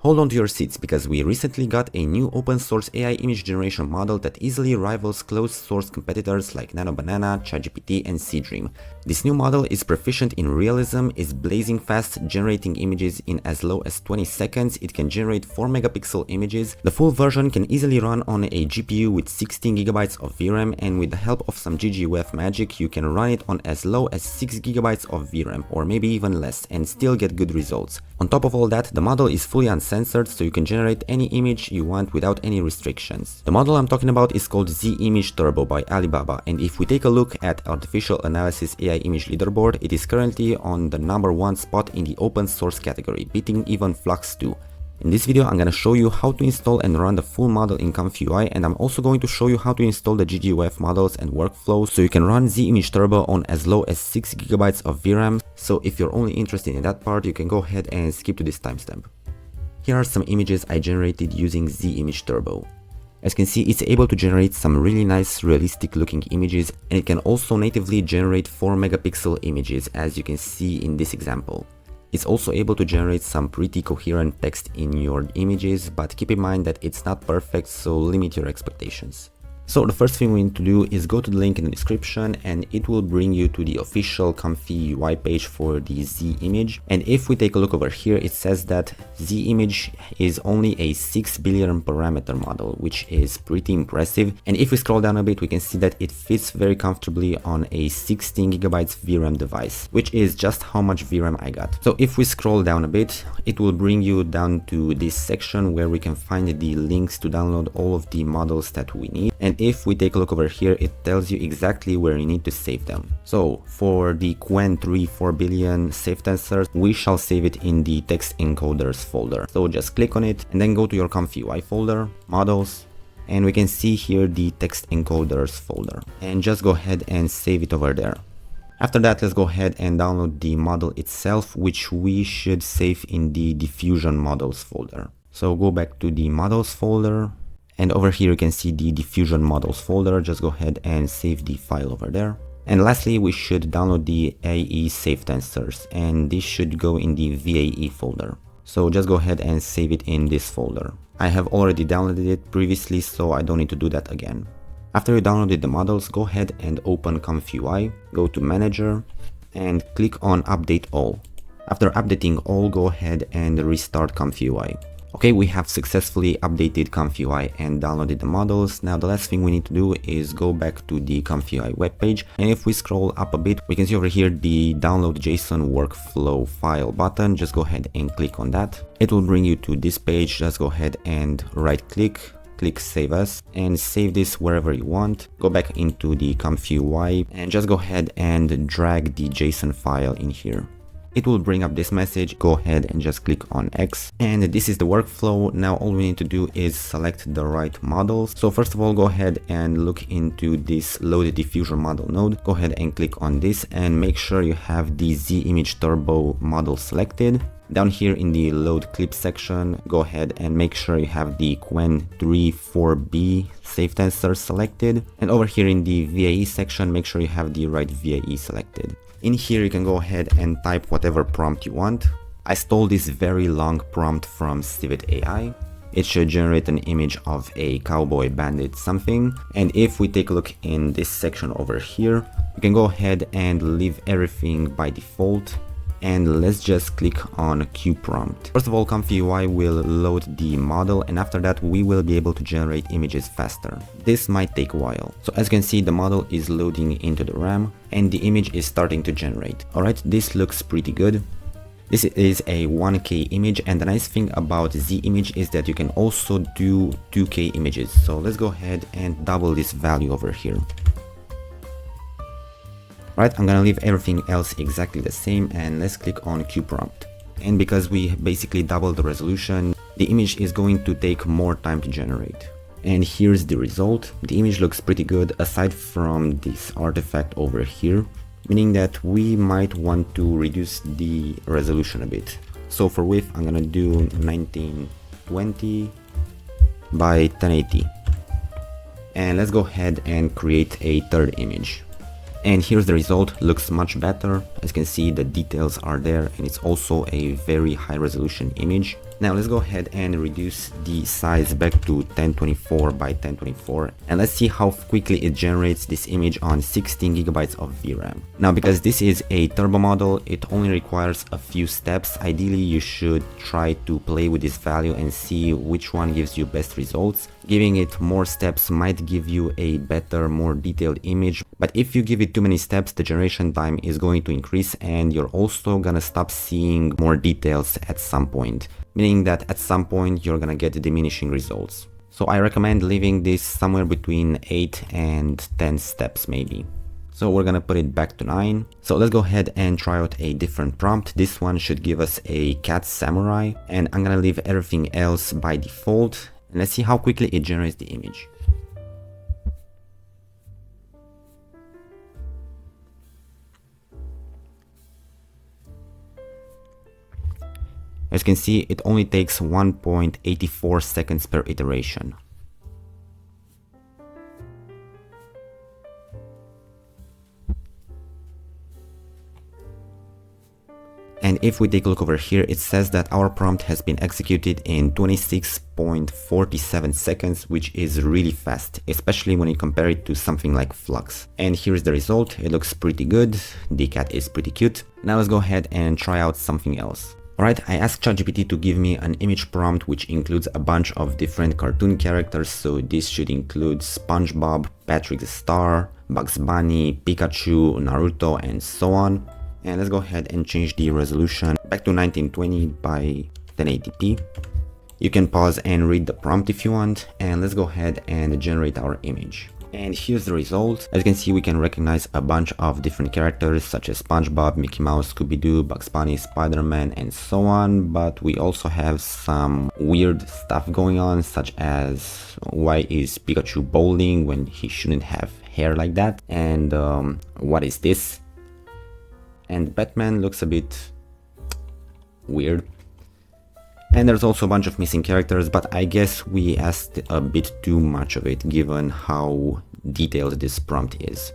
Hold on to your seats because we recently got a new open source AI image generation model that easily rivals closed source competitors like NanoBanana, ChatGPT and Seedream. This new model is proficient in realism, is blazing fast, generating images in as low as 20 seconds, it can generate 4 megapixel images. The full version can easily run on a GPU with 16 GB of VRAM, and with the help of some GGUF magic you can run it on as low as 6 GB of VRAM or maybe even less and still get good results. On top of all that, the model is fully uncensored, so you can generate any image you want without any restrictions. The model I'm talking about is called Zimage Turbo by Alibaba, and if we take a look at Artificial Analysis AI Image Leaderboard, it is currently on the #1 spot in the open source category, beating even FLUX.2. In this video I'm gonna show you how to install and run the full model in ComfyUI, and I'm also going to show you how to install the GGUF models and workflows so you can run Zimage Turbo on as low as 6 GB of VRAM. So if you're only interested in that part, you can go ahead and skip to this timestamp. Here are some images I generated using Zimage Turbo. As you can see, it's able to generate some really nice realistic looking images, and it can also natively generate 4 megapixel images as you can see in this example. It's also able to generate some pretty coherent text in your images, but keep in mind that it's not perfect, so limit your expectations. So the first thing we need to do is go to the link in the description and it will bring you to the official ComfyUI page for the Zimage. And if we take a look over here, it says that Zimage is only a 6 billion parameter model, which is pretty impressive. And if we scroll down a bit, we can see that it fits very comfortably on a 16 GB VRAM device, which is just how much VRAM I got. So if we scroll down a bit, it will bring you down to this section where we can find the links to download all of the models that we need. And if we take a look over here, it tells you exactly where you need to save them. So for the Qwen 3 4 billion safe tensors, we shall save it in the text encoders folder. So just click on it and then go to your ComfyUI folder, models, and we can see here the text encoders folder, and just go ahead and save it over there. After that, let's go ahead and download the model itself, which we should save in the diffusion models folder. So go back to the models folder, and over here you can see the diffusion models folder. Just go ahead and save the file over there. And lastly, we should download the AE safe tensors, and this should go in the VAE folder. So just go ahead and save it in this folder. I have already downloaded it previously, so I don't need to do that again. After you downloaded the models, go ahead and open ComfyUI, go to Manager and click on Update All. After updating all, go ahead and restart ComfyUI. Okay, we have successfully updated ComfyUI and downloaded the models. Now the last thing we need to do is go back to the ComfyUI webpage, and if we scroll up a bit, we can see over here the download JSON workflow file button. Just go ahead and click on that. It will bring you to this page. Just go ahead and right click, click Save As, and save this wherever you want. Go back into the ComfyUI and just go ahead and drag the JSON file in here. It will bring up this message. Go ahead and just click on X, and this is the workflow. Now all we need to do is select the right models. So first of all, go ahead and look into this load diffusion model node. Go ahead and click on this and make sure you have the Zimage Turbo model selected. Down here in the load clip section, go ahead and make sure you have the Qwen 3 4B safe tensor selected. And over here in the VAE section, make sure you have the right VAE selected. In here you can go ahead and type whatever prompt you want. I stole this very long prompt from Civet AI. It should generate an image of a cowboy bandit something. And if we take a look in this section over here, you can go ahead and leave everything by default. And let's just click on Q prompt. First of all, ComfyUI will load the model, and after that we will be able to generate images faster. This might take a while. So as you can see, the model is loading into the RAM and the image is starting to generate. Alright, this looks pretty good. This is a 1K image, and the nice thing about Zimage is that you can also do 2K images. So let's go ahead and double this value over here. Right, I'm gonna leave everything else exactly the same, and let's click on Q prompt. And because we basically doubled the resolution, the image is going to take more time to generate. And here's the result. The image looks pretty good aside from this artifact over here, meaning that we might want to reduce the resolution a bit. So for width, I'm gonna do 1920 by 1080. And let's go ahead and create a third image. And here's the result. Looks much better. As you can see, the details are there, and it's also a very high resolution image. Now let's go ahead and reduce the size back to 1024 by 1024, and let's see how quickly it generates this image on 16 gigabytes of VRAM. Now, because this is a turbo model, it only requires a few steps. Ideally, you should try to play with this value and see which one gives you best results. Giving it more steps might give you a better, more detailed image, but if you give it too many steps, the generation time is going to increase, and you're also gonna stop seeing more details at some point. Meaning that at some point you're gonna get diminishing results. So I recommend leaving this somewhere between 8 and 10 steps maybe. So we're gonna put it back to 9. So let's go ahead and try out a different prompt. This one should give us a cat samurai, and I'm gonna leave everything else by default. And let's see how quickly it generates the image. As you can see, it only takes 1.84 seconds per iteration. And if we take a look over here, it says that our prompt has been executed in 26.47 seconds, which is really fast, especially when you compare it to something like Flux. And here's the result. It looks pretty good. The cat is pretty cute. Now let's go ahead and try out something else. Alright, I asked ChatGPT to give me an image prompt which includes a bunch of different cartoon characters, so this should include SpongeBob, Patrick the Star, Bugs Bunny, Pikachu, Naruto, and so on. And let's go ahead and change the resolution back to 1920 by 1080p. You can pause and read the prompt if you want, and let's go ahead and generate our image. And here's the result. As you can see, we can recognize a bunch of different characters such as SpongeBob, Mickey Mouse, Scooby-Doo, Bugs Bunny, Spider-Man, and so on. But we also have some weird stuff going on, such as why is Pikachu balding when he shouldn't have hair like that? And what is this? And Batman looks a bit weird. And there's also a bunch of missing characters, but I guess we asked a bit too much of it given how detailed this prompt is.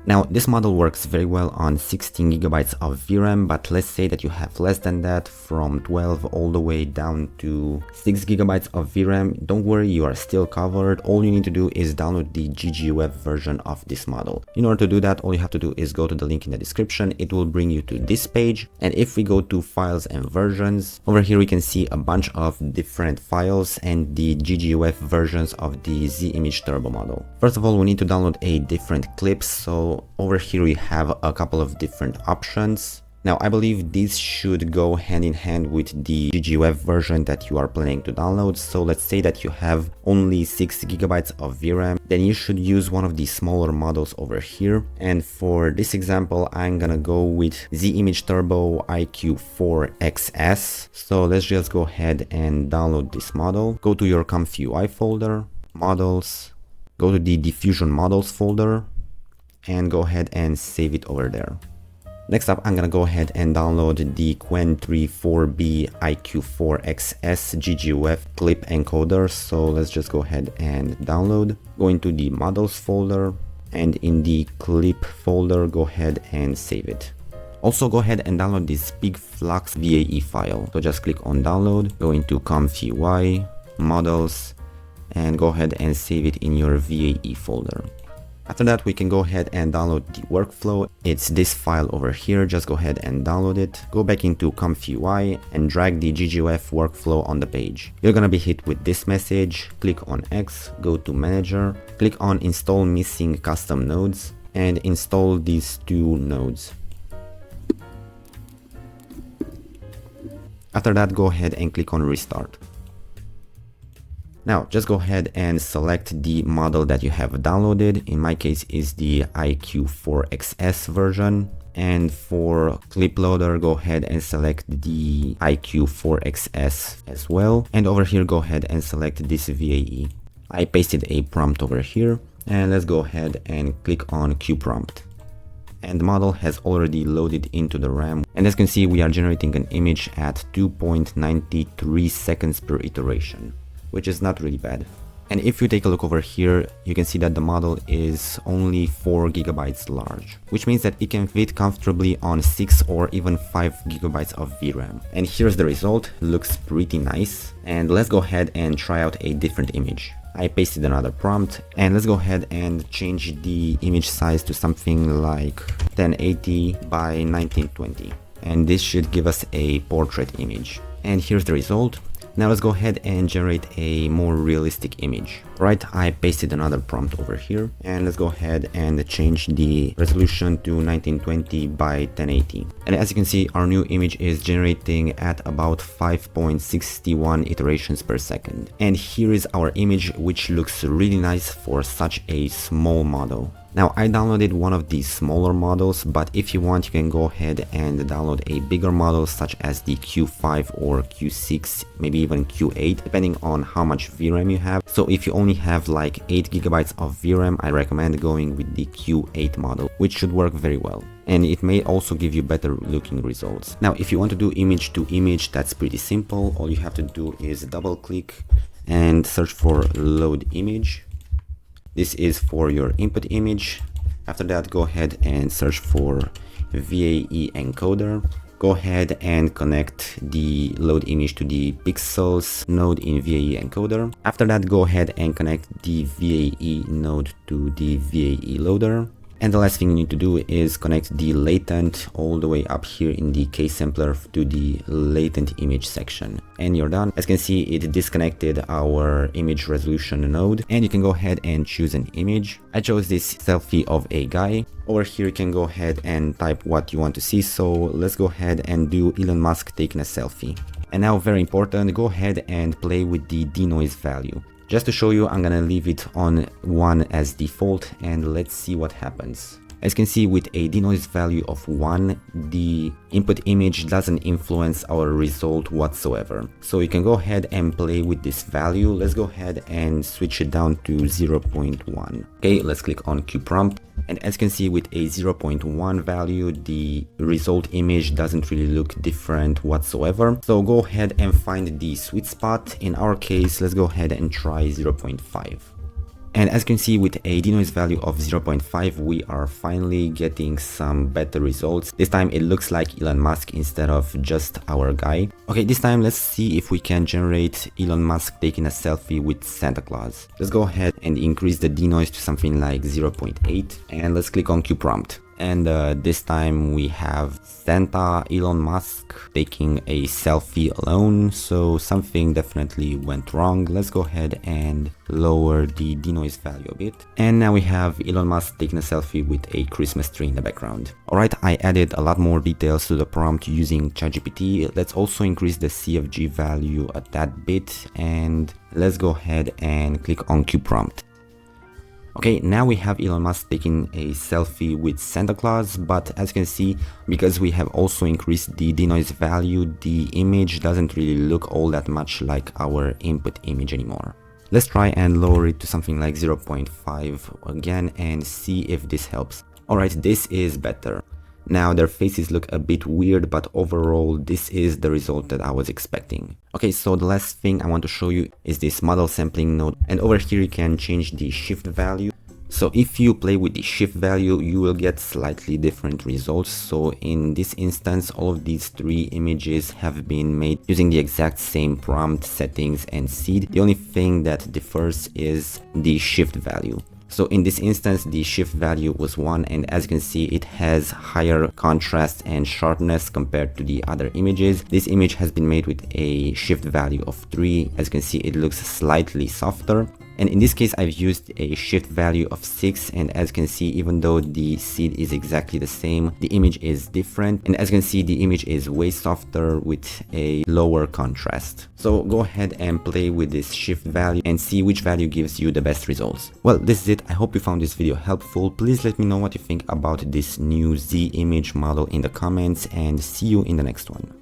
Now, this model works very well on 16 gigabytes of VRAM, but let's say that you have less than that, from 12 all the way down to 6 gigabytes of VRAM. Don't worry, you are still covered. All you need to do is download the GGUF version of this model. In order to do that, all you have to do is go to the link in the description. It will bring you to this page. And if we go to files and versions, over here we can see a bunch of different files and the GGUF versions of the Zimage Turbo model. First of all, we need to download a different clip. So over here we have a couple of different options. Now I believe these should go hand in hand with the GGUF version that you are planning to download. So let's say that you have only 6 gigabytes of VRAM, then you should use one of the smaller models over here. And for this example, I'm gonna go with Zimage Turbo IQ4XS. So let's just go ahead and download this model. Go to your ComfyUI folder, models, go to the diffusion models folder, and go ahead and save it over there. Next up, I'm gonna go ahead and download the Qwen34B IQ4XS GGUF clip encoder. So let's just go ahead and download. Go into the models folder, and in the clip folder, go ahead and save it. Also, go ahead and download this big Flux VAE file. So just click on download, go into ComfyUI, models, and go ahead and save it in your VAE folder. After that, we can go ahead and download the workflow. It's this file over here. Just go ahead and download it. Go back into ComfyUI and drag the GGUF workflow on the page. You're gonna be hit with this message. Click on X, go to Manager, click on Install Missing Custom Nodes, and install these 2 nodes. After that, go ahead and click on Restart. Now, just go ahead and select the model that you have downloaded. In my case, is the IQ4XS version. And for clip loader, go ahead and select the IQ4XS as well. And over here, go ahead and select this VAE. I pasted a prompt over here, and let's go ahead and click on Q prompt. And the model has already loaded into the RAM. And as you can see, we are generating an image at 2.93 seconds per iteration, which is not really bad. And if you take a look over here, you can see that the model is only 4 gigabytes large, which means that it can fit comfortably on 6 or even 5 gigabytes of VRAM. And here's the result. Looks pretty nice. And let's go ahead and try out a different image. I pasted another prompt, and let's go ahead and change the image size to something like 1080 by 1920. And this should give us a portrait image. And here's the result. Now let's go ahead and generate a more realistic image. Right, I pasted another prompt over here, and let's go ahead and change the resolution to 1920 by 1080. And as you can see, our new image is generating at about 5.61 iterations per second. And here is our image, which looks really nice for such a small model. Now, I downloaded one of these smaller models, but if you want, you can go ahead and download a bigger model such as the Q5 or Q6, maybe even Q8, depending on how much VRAM you have. So if you only have like 8 gigabytes of VRAM, I recommend going with the Q8 model, which should work very well. And it may also give you better looking results. Now, if you want to do image to image, that's pretty simple. All you have to do is double click and search for load image. This is for your input image. After that, go ahead and search for VAE encoder. Go ahead and connect the load image to the pixels node in VAE encoder. After that, go ahead and connect the VAE node to the VAE loader. And the last thing you need to do is connect the latent all the way up here in the K-sampler to the latent image section. And you're done. As you can see, it disconnected our image resolution node, and you can go ahead and choose an image. I chose this selfie of a guy. Over here, you can go ahead and type what you want to see. So let's go ahead and do Elon Musk taking a selfie. And now, very important, go ahead and play with the denoise value. Just to show you, I'm gonna leave it on 1 as default, and let's see what happens. As you can see, with a denoise value of 1, the input image doesn't influence our result whatsoever. So you can go ahead and play with this value. Let's go ahead and switch it down to 0.1. Okay, let's click on QPrompt. And as you can see, with a 0.1 value, the result image doesn't really look different whatsoever. So go ahead and find the sweet spot. In our case, let's go ahead and try 0.5. And as you can see, with a denoise value of 0.5, we are finally getting some better results. This time it looks like Elon Musk instead of just our guy. Okay, this time let's see if we can generate Elon Musk taking a selfie with Santa Claus. Let's go ahead and increase the denoise to something like 0.8, and let's click on QPrompt. And this time we have Santa Elon Musk taking a selfie alone, so something definitely went wrong. Let's go ahead and lower the denoise value a bit. And now we have Elon Musk taking a selfie with a Christmas tree in the background. Alright, I added a lot more details to the prompt using ChatGPT. Let's also increase the CFG value a tad bit, and let's go ahead and click on QPrompt. Okay, now we have Elon Musk taking a selfie with Santa Claus, but as you can see, because we have also increased the denoise value, the image doesn't really look all that much like our input image anymore. Let's try and lower it to something like 0.5 again and see if this helps. Alright, this is better. Now their faces look a bit weird, but overall this is the result that I was expecting. Okay, so the last thing I want to show you is this model sampling node, and over here you can change the shift value. So if you play with the shift value, you will get slightly different results. So in this instance, all of these 3 images have been made using the exact same prompt, settings and seed. The only thing that differs is the shift value. So in this instance, the shift value was 1, and as you can see, it has higher contrast and sharpness compared to the other images. This image has been made with a shift value of 3. As you can see, it looks slightly softer. And in this case, I've used a shift value of 6, and as you can see, even though the seed is exactly the same, the image is different. And as you can see, the image is way softer with a lower contrast. So go ahead and play with this shift value and see which value gives you the best results. Well, this is it. I hope you found this video helpful. Please let me know what you think about this new Z image model in the comments, and see you in the next one.